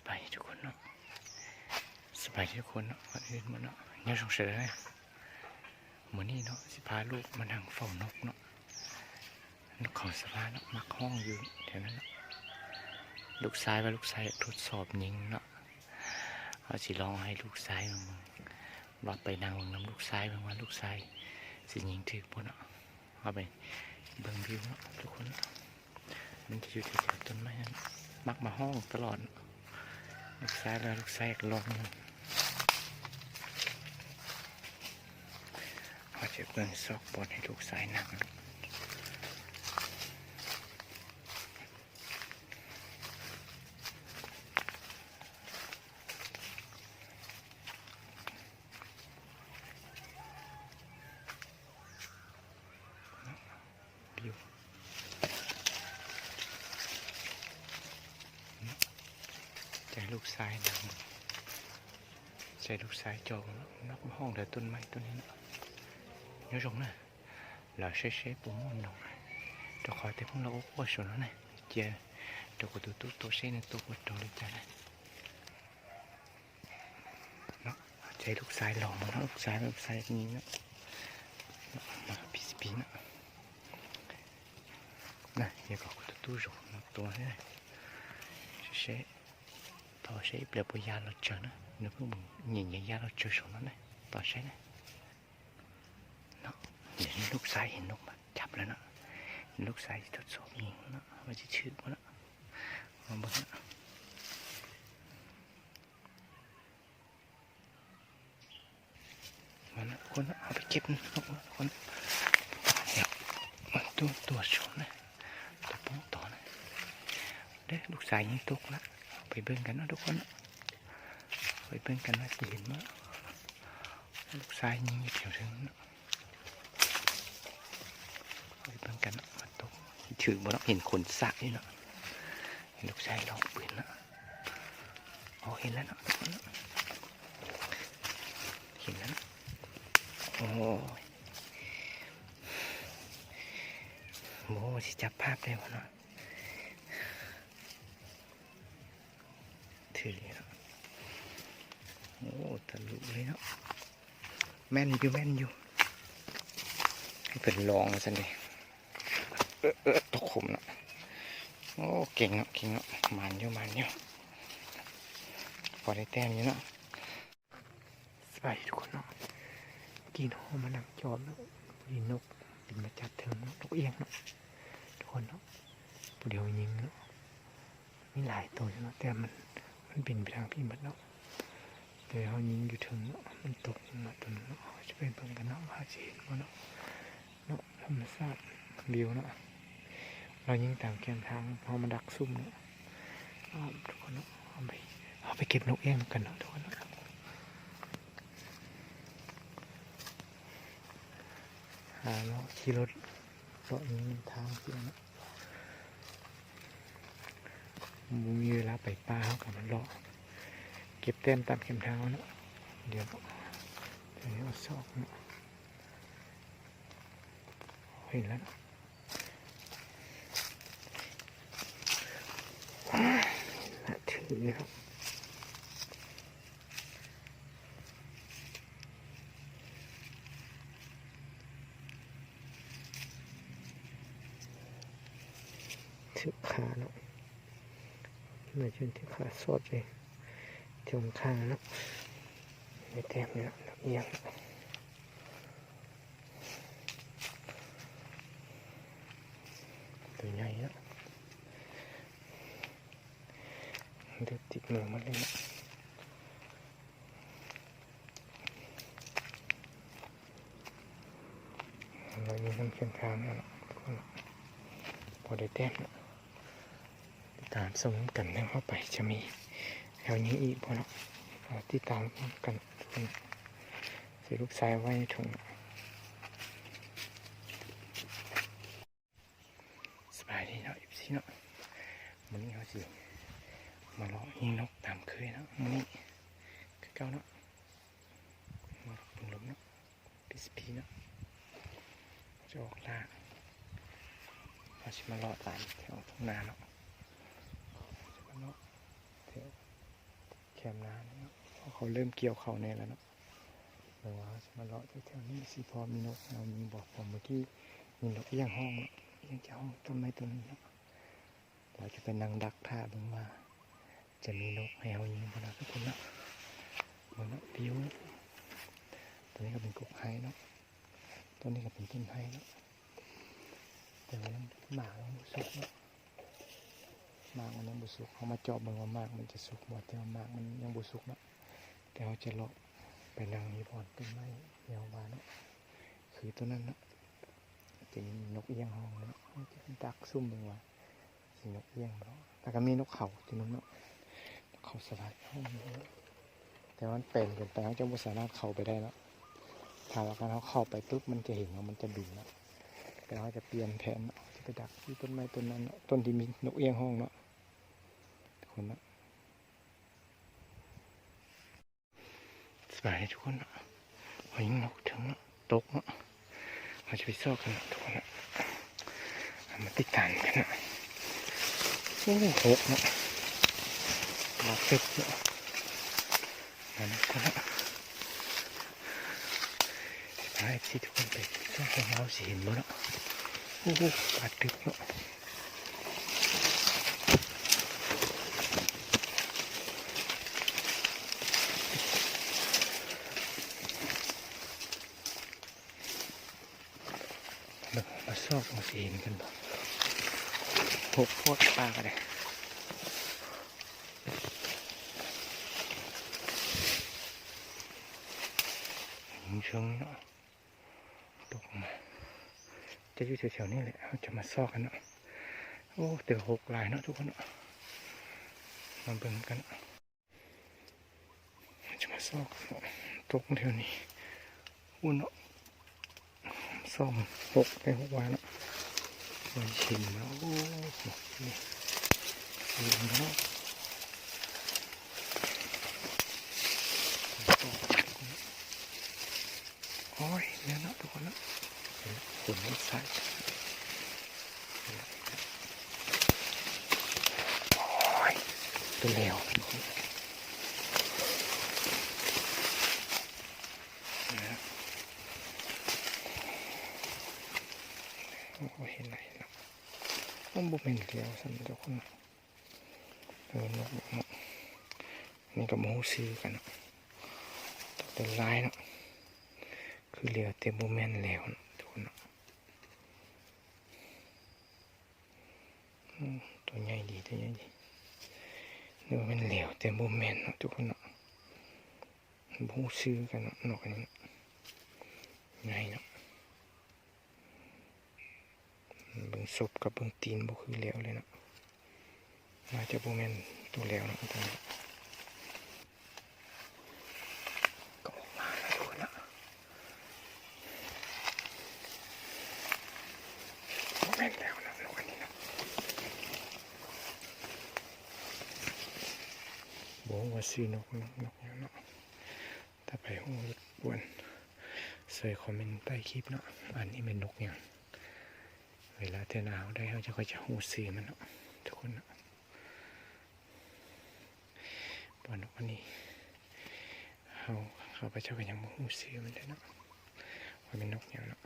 บายทุกคนเนาะสบายทุกคนเนาะก่อนอื่นมันเนาะเนี่ยสงสัยเลยเหมือนนี่เนาะสิพาลูกมานั่งเฝ้านกเนาะนกเขาสภาเนาะมักห้องอยู่แถวนั้นเนาะลูกชายว่าลูกชายทดสอบยิงเนาะเอาสิลองให้ลูกชายมึงว่าไปนั่งน้ำลูกชายมึงว่าลูกชายสิยิงถือพวกเนาะเอาไปเบิ่งวิวเนาะทุกคนมันจะอยู่แถวต้นไม้นั้นมักมาห้องตลอดลูกชายแล้วลูกชายลองเขาจะเบิ่งซอกบอลให้ลูกชายนั่งวิวใจลูกชายนั่งใจลูกชายจองนักห้องเดือต้นไม้ต้นนี้nhớ rộng nè là xe bốn môn đồng cho khỏi thì không là ốp qua số nó này chia cho của tôi xe này tôi bắt đầu lên cha này nó chạy lúc sai lòng nó lúc sai như nó mà pí nó này giờ có của tôi rồi nó tôi thế này xe to xe bây giờ nó chờ nó cứ nhìn nhìn ra nó chờ số nó này to xe nàyเห็นลูกชายเห็นนกมาจับแล้วนะลูกชายทดสอบยิงนะว่าจะชื่อมันนะมาบ้างนะมันคนเอาไปเก็บนกคนเนี่ยมันตัวชนนะตัวป้องต่อนะเด้ลูกชายยิงตกละไปเบิ่งกันนะทุกคนไปเบิ่งกันนะจะเห็นว่าลูกชายยิงอยู่แถวนั้นนะไปเบิ่งกันนะมันตกถือบ่ต้องเห็นคนสะนี่เนาะลูกชายลองปืนนะอ๋อเห็นแล้วเนาะเห็นแล้วนะโอ้ยโม่สิจับภาพได้วะเนาะถือเนาะโอ้ตะลุเลยเนาะแม่นอยู่ให้เป็นลองซะเลยตกขุมเนาะโอ้เก่งเนาะมันอยู่พอได้แต้มอยู่เนาะสบายทุกคนเนาะกินหัวมันหนักจอมแล้วมีนกบินมาจับเถิงนกเอียงเนาะทุกคนเนาะเดี๋ยวยิงเนาะมีหลายตัวเนาะแต่มันบินไปทางพี่หมดเนาะเดี๋ยวเขายิงอยู่ถึงเนาะมันตกมาตัวเนาะจะเป็นเบิ่งกันเนาะหาเห็นเนาะธรรมชาติวิวเนาะเรายิงตามแกมทางพอมาดักซุ่มเนาะทุกคนเนาะเอาไปเก็บนกเอี้ยงกันเนาะทุกคนเนาะหาเนาะขี่รถเลาะยิงทางเที่ยวเนาะมีเวลาไปป่าเขากับมันเลาะเก็บแต้มตามแกมทางเนาะเดี๋ยวเอาซอกเนาะเห็นแล้วถือครับถือขาเนาะมาจนถือขาสดเลยจงข้างเนาะไม่แต้มเนี่ยเอียงตัวใหญ่นะเดือดติดมือมันเลยนะเรามีน้ำเค็มทางนะพอได้แต้มนะตามสมกันแล้วเข้าไปจะมีแถวนี้อีกพอแล้วที่ตามกันใส่ลูกทรายไว้ในถุงสบายดีเนาะอีกทีเนาะมันนี่เขาสิมาเลาะยิงนกตามเคยเนาะมันนี่คือเก่าเนาะมาลงเนาะพีเนาะจะออกล่าเขาสิมาเลาะตามแถวทุ่งนาเนาะจะมาเลาะแถว มนาเนาะเขาเริ่มเกี่ยวเขาในแล้วเนาะเดี๋ยวว่าจะมาเลาะแถวๆนี้สิพอมีนกเอามีบอกผมเมื่อกี้มีนกย่างห้องเนาะยังจะห้องต้นไม้ต้นนี้เนาะเราจะเป็นนางดักท่าเบิ่งว่าจะมีนกให้เอายิงพอนะทุกคนเนาะเหมือนว่าผิวตัวนี้ก็เป็นกกไฮเนาะต้นนี้ก็เป็นต้นไฮเนาะแต่ว่ายังหมากยังบุสุกเนาะหมากมันยังบุสุกเขามาเจาะเบิ่งว่าหมากมันจะสุกหมดแต่ว่าหมากมันยังบุสุกเนาะแต่เขาจะเลาะไปนางนี้พอนต้นไม้เยาวบานเนาะคือต้นนั้นเนาะจะมีนกเอี้ยงห้องเนาะจะดักซุ่มเบิ่งว่าสินกเอี้ยงเนาะแต่ก็มีนกเขาที่นู้นเนาะเขาสลัดห้องนี้แต่มันเป็นเกินไปเขาจะไม่สามารถเข้าไปได้แล้วถ้าเราการเขาเข้าไปปุ๊บมันจะเห็นว่ามันจะบินแล้วแต่เราจะเปลี่ยนแผนจะไปดักที่ต้นไม้ต้นนั้นเนาะต้นที่มีนกเอี้ยงห้องเนาะทุกคนเนาะสบายทุกคนเนาะเขายิงนกถึงเนาะตกเนาะเขาจะไปซอกกันเนาะทุกคนเนาะมาติดตามกันเนาะโอ้โหเนาะบาดเจ็บเนาะนั่นคนละไปที่ทุกคนไปช่วยเราสิเห็นบ่เนาะโอ้โหบาดเจ็บเนาะมาซอกมาสิเห็นกันบ่พกพวกปลากันเลยเชิงเนาะตกมาจะอยู่แถวๆนี้แหละเขาจะมาซอกกันเนาะโอ้เตือหกลายเนาะทุกคนเนาะมาเบิ่งกันจะมาซอกกันเนาะตกแถวนี้อุ่นเนาะซ่อมหกไปหกวันเนาะมันชิมแล้วโอ้นี่เนาะโอ้ยเนี่ยเนาะทุกคนเนาะฝนมันใส่โอ้ยตัวเร็วทุกคนนะโอ้ยเห็นไรเนาะมันบุกเป็นเดียวสันทุกคนนกเนาะนี่ก็มูซื้อกันเนาะตัวลายเนาะคือเหลือเต็มโมเมนต์แล้วทุกคนเนาะตัวใหญ่ดีตัวใหญ่ดีเนื้อมันเหลวเต็มโมเมนต์เนาะทุกคนเนาะบูซื้อกันเนาะนกอันนี้ใหญ่เนาะเบิ่งศพกับเบิ่งตีนบุคือเหลวเลยเนาะมาจะโมเมนต์ตัวเหลวเนาะตัวนี้ก็ออกมาแล้วทุกคนเนาะโมเมนต์แล้วนะนกอันนี้เนาะบอกว่าซื้อนกอย่างเนาะถ้าไปหูรบกวนใส่คอมเมนต์ใต้คลิปเนาะอันนี้เป็นนกอย่างเวลาเทนาวได้เขาจะค่อยจะหูซื้อมันเนาะทุกคนเนาะปอนนกอันนี้เขาไปเจ้ากันยังหูซื้อมันได้เนาะว่าเป็นนกอย่างเนาะ